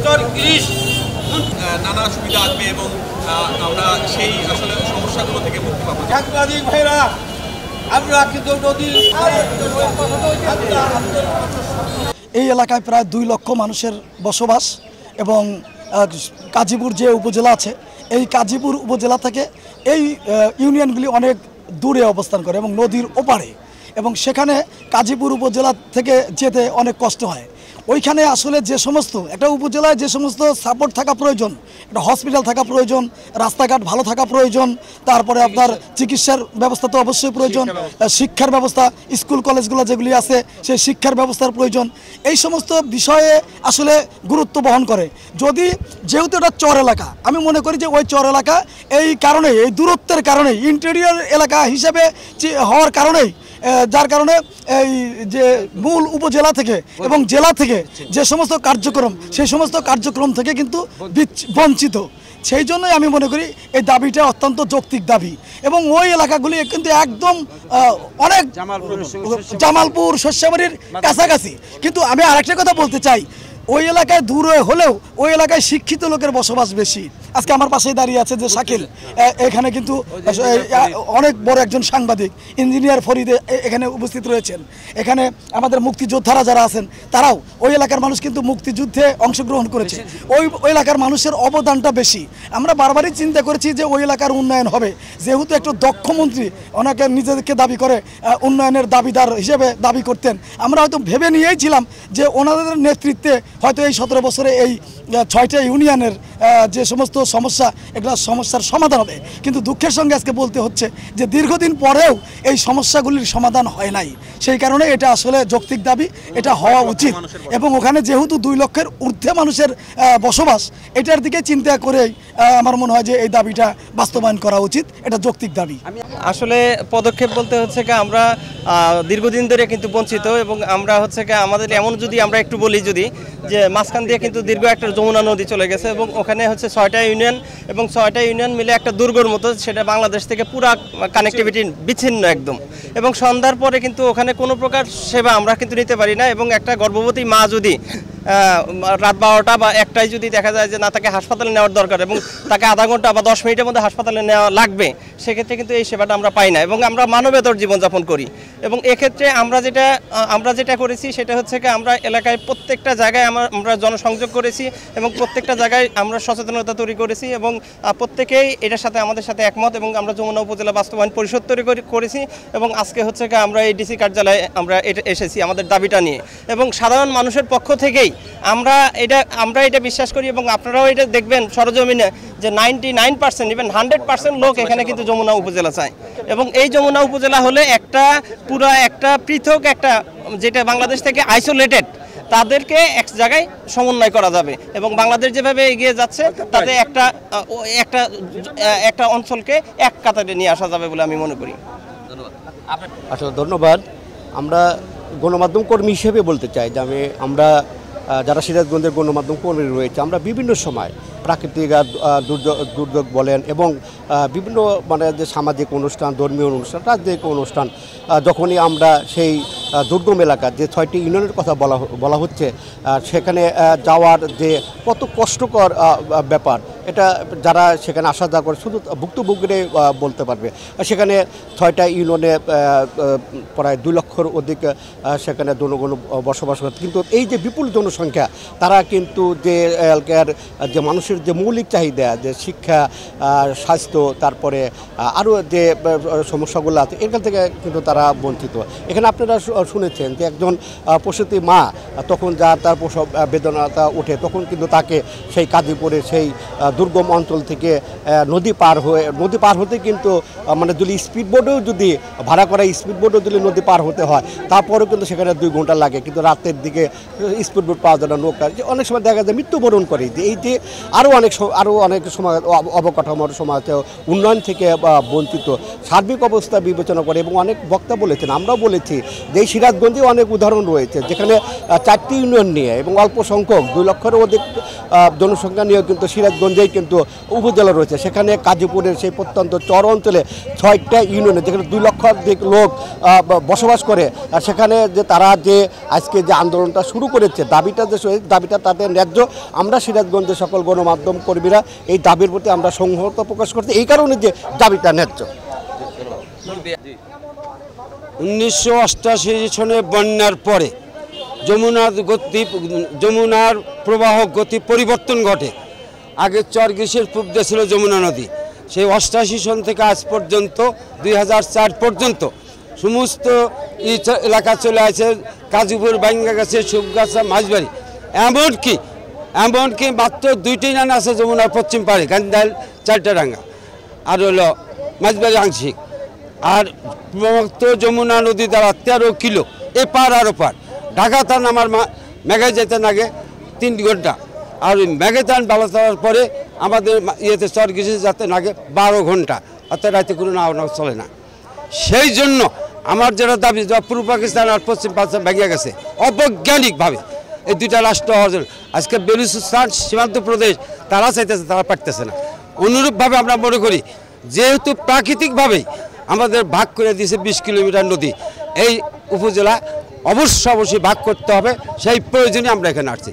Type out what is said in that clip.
Ton ইলিশ নানা সুবিধা আসবে এবং আমরা সেই আসলে সমস্যাগুলো থেকে মুক্তি পাবো। সাংবাদিক ভাইরা, আমরা কিন্তু নদীর এই এলাকায় প্রায় 2 লক্ষ মানুষের বসবাস এবং কাজীপুর যে উপজেলা আছে এই কাজীপুর উপজেলা থেকে এই ইউনিয়নগুলি অনেক দূরে অবস্থান করে এবং নদীর ওপারে, এবং সেখানে কাজীপুর উপজেলা থেকে যেতে অনেক কষ্ট হয়। ওইখানে আসলে যে সমস্ত একটা উপজেলায় যে সমস্ত সাপোর্ট থাকা প্রয়োজন, একটা হসপিটাল থাকা প্রয়োজন, রাস্তাঘাট ভালো থাকা প্রয়োজন, তারপরে আপনার চিকিৎসার ব্যবস্থা তো অবশ্যই প্রয়োজন, শিক্ষার ব্যবস্থা, স্কুল কলেজগুলো যেগুলি আছে সেই শিক্ষার ব্যবস্থার প্রয়োজন, এই সমস্ত বিষয়ে আসলে গুরুত্ব বহন করে। যদি যেহেতু এটা চর এলাকা, আমি মনে করি যে ওই চর এলাকা এই কারণে, এই দূরত্বের কারণে, ইন্টেরিয়র এলাকা হিসেবে হওয়ার কারণেই, যার কারণে এই যে মূল উপজেলা থেকে এবং জেলা থেকে যে সমস্ত কার্যক্রম, সেই সমস্ত কার্যক্রম থেকে কিন্তু বঞ্চিত। সেই জন্যই আমি মনে করি এই দাবিটা অত্যন্ত যৌক্তিক দাবি, এবং ওই এলাকাগুলি কিন্তু একদম অনেক জামালপুর শস্যবাড়ির কাছাকাছি। কিন্তু আমি আরেকটা কথা বলতে চাই, ওই এলাকায় দূরে হলেও ওই এলাকায় শিক্ষিত লোকের বসবাস বেশি। আজকে আমার পাশেই দাঁড়িয়ে আছে যে শাকিল, এখানে কিন্তু অনেক বড় একজন সাংবাদিক, ইঞ্জিনিয়ার ফরিদে এখানে উপস্থিত রয়েছেন। এখানে আমাদের মুক্তিযোদ্ধারা যারা আছেন তারাও, ওই এলাকার মানুষ কিন্তু মুক্তিযুদ্ধে অংশগ্রহণ করেছে। ওই এলাকার মানুষের অবদানটা বেশি। আমরা বারবারই চিন্তা করেছি যে ওই এলাকার উন্নয়ন হবে, যেহেতু একটু দক্ষ মন্ত্রী, ওনাকে নিজেদেরকে দাবি করে উন্নয়নের দাবিদার হিসেবে দাবি করতেন। আমরা হয়তো ভেবে নিয়েই ছিলাম যে ওনাদের নেতৃত্বে হয়তো এই 17 বছরে এই 6টা ইউনিয়নের যে সমস্ত সমস্যা, এগুলো সমস্যার সমাধান হবে। কিন্তু দুঃখের সঙ্গে আজকে বলতে হচ্ছে যে দীর্ঘদিন পরেও এই সমস্যাগুলির সমাধান হয় নাই। সেই কারণে এটা আসলে যৌক্তিক দাবি, এটা হওয়া উচিত। এবং ওখানে যেহেতু 2 লক্ষের ঊর্ধ্বে মানুষের বসবাস, এটার দিকে চিন্তা করে আমার মনে হয় যে এই দাবিটা বাস্তবায়ন করা উচিত, এটা যৌক্তিক দাবি। আসলে পদক্ষেপ বলতে হচ্ছে কি, আমরা দীর্ঘদিন ধরে কিন্তু বঞ্চিত, এবং আমরা হচ্ছে কি আমাদের এমন, যদি আমরা একটু বলি, যদি যে মাঝখান দিয়ে কিন্তু দীর্ঘ একটা যমুনা নদী চলে গেছে, এবং ওখানে হচ্ছে 6টা ইউনিয়ন, এবং 6টা ইউনিয়ন মিলে একটা দুর্গর মতো, সেটা বাংলাদেশ থেকে পুরা কানেক্টিভিটি বিচ্ছিন্ন একদম। এবং সন্ধ্যার পরে কিন্তু ওখানে কোনো প্রকার সেবা আমরা কিন্তু নিতে পারি না। এবং একটা গর্ভবতী মা যদি রাত 12টা বা 1টায় যদি দেখা যায় যে না, তাকে হাসপাতালে নেওয়ার দরকার এবং তাকে আধা ঘন্টা বা 10 মিনিটের মধ্যে হাসপাতালে নেওয়া লাগবে, সেক্ষেত্রে কিন্তু এই সেবাটা আমরা পাই না, এবং আমরা মানবেতর জীবনযাপন করি। এবং এক্ষেত্রে আমরা যেটা করেছি সেটা হচ্ছে কি, আমরা এলাকায় প্রত্যেকটা জায়গায় আমরা জনসংযোগ করেছি, এবং প্রত্যেকটা জায়গায় আমরা সচেতনতা তৈরি করেছি, এবং প্রত্যেকেই এটার সাথে আমাদের সাথে একমত। এবং আমরা যমুনা উপজেলা বাস্তবায়ন পরিষদ তৈরি করেছি, এবং আজকে হচ্ছে কি আমরা এই ডিসি কার্যালয়ে আমরা এসেছি আমাদের দাবিটা নিয়ে। এবং সাধারণ মানুষের পক্ষ থেকেই আমরা এটা বিশ্বাস করি, এবং আপনারাও এটা দেখবেন সরজমিনে যে 99%, ইভেন 100% লোক এখানে কিন্তু যমুনা উপজেলা চায়। এবং এই যমুনা উপজেলা হলে একটা পৃথক একটা, যেটা বাংলাদেশ থেকে আইসোলেটেড, তাদেরকে এক জায়গায় সমন্বয় করা যাবে, এবং বাংলাদেশ যেভাবে এগিয়ে যাচ্ছে তাতে একটা অঞ্চলকে এক কাতারে নিয়ে আসা যাবে বলে আমি মনে করি। আসলে ধন্যবাদ। আমরা গণমাধ্যম কর্মী হিসেবে বলতে চাই যে আমরা যারা সিরাজগঞ্জের গণমাধ্যম কর্মী রয়েছে, আমরা বিভিন্ন সময় প্রাকৃতিক দুর্যোগ বলেন এবং বিভিন্ন যে সামাজিক অনুষ্ঠান, ধর্মীয় অনুষ্ঠান, রাজনৈতিক অনুষ্ঠান, যখনই আমরা সেই দুর্গম এলাকা যে 6টি ইউনিয়নের কথা বলা হচ্ছে, সেখানে যাওয়ার যে কত কষ্টকর ব্যাপার, এটা যারা সেখানে আসা যাওয়া করে শুধু ভুক্তভোগীরাই বলতে পারবে। সেখানে 6টা ইউনিয়নে প্রায় 2 লক্ষর অধিক সেখানে জনগণ বসবাস করে। কিন্তু এই যে বিপুল জনসংখ্যা, তারা কিন্তু যে এলাকার যে মানুষের যে মৌলিক চাহিদা, যে শিক্ষা, স্বাস্থ্য, তারপরে আরও যে সমস্যাগুলো আছে, এখান থেকে কিন্তু তারা বঞ্চিত। এখানে আপনারা শুনেছেন যে একজন প্রসূতি মা তখন তার প্রসব বেদনাটা ওঠে, তখন কিন্তু তাকে সেই কাজীপুরে সেই দুর্গম অঞ্চল থেকে নদী পার হতে কিন্তু যদি স্পিডবোটেও যদি ভাড়া করা স্পিডবোটেও যদি নদী পার হতে হয়, তারপরেও কিন্তু সেখানে 2 ঘন্টা লাগে। কিন্তু রাতের দিকে স্পিডবোট পাওয়া যায় না, নৌকা, যে অনেক সময় দেখা যায় মৃত্যুবরণ করে। যে এই যে আরও অনেক সময় অবকাঠামোর সমাজ উন্নয়ন থেকে বঞ্চিত, সার্বিক অবস্থা বিবেচনা করে। এবং অনেক বক্তা বলেছেন, আমরাও বলেছি যে এই সিরাজগঞ্জে অনেক উদাহরণ রয়েছে যেখানে 4টি ইউনিয়ন নিয়ে এবং অল্প সংখ্যক 2 লক্ষেরও অধিক জনসংখ্যা নিয়েও কিন্তু সিরাজগঞ্জেই কিন্তু উপজেলা রয়েছে। সেখানে কাজীপুরের সেই প্রত্যন্ত চর অঞ্চলে 6টা ইউনিয়নে যেখানে 2 লক্ষ অধিক লোক বসবাস করে, করে সেখানে যে তারা যে আজকে যে আন্দোলনটা শুরু করেছে দাবিটা যে দাবিটা তাদের ন্যায্য। আমরা সিরাজগঞ্জের সকল গণমাধ্যম কর্মীরা এই দাবির প্রতি আমরা সংহত প্রকাশ করছি এই কারণে যে দাবিটা ন্যায্য। 1988 সনে বন্যার পরে যমুনার প্রবাহ গতি পরিবর্তন ঘটে। আগে চরগিসের পূর্ব দিয়ে ছিল যমুনা নদী, সেই 88 সন থেকে আজ পর্যন্ত 2004 পর্যন্ত সমস্ত এলাকা চলে আসে, কাজীপুর, বাইঙ্গাগাছি, শুভগাছা, মাঝবাড়ি, এমনকি মাত্র 2টি নানা আছে যমুনার পশ্চিম পাড়ে, গান্ধাল, চারটাডাঙ্গা আর হলো মাঝবাড়ি আংশিক। আর যমুনা নদী দ্বারা 13 কিলো এপার আর ওপার। ঢাকা থান আমার মেঘায় যেতে লাগে 3 ঘন্টা, আর ওই মেঘাথান বালা যাওয়ার পরে আমাদের ইয়েতে চরগিসে যেতে লাগে 12 ঘন্টা, অর্থাৎ রাতে কোনো না চলে না। সেই জন্য আমার যেটা দাবি, পূর্ব পাকিস্তান আর পশ্চিম পাকিস্তান ভেঙে গেছে অবৈজ্ঞানিকভাবে এই দুইটা রাষ্ট্র হওয়ার জন্য। আজকে বেলুচিস্তান সীমান্ত প্রদেশ তারা চাইতেছে, তারা পারতেছে না। অনুরূপভাবে আমরা মনে করি যেহেতু প্রাকৃতিকভাবেই আমাদের ভাগ করে দিয়েছে 20 কিলোমিটার নদী, এই উপজেলা অবশ্যই ভাগ করতে হবে, সেই প্রয়োজনে আমরা এখানে আসছি।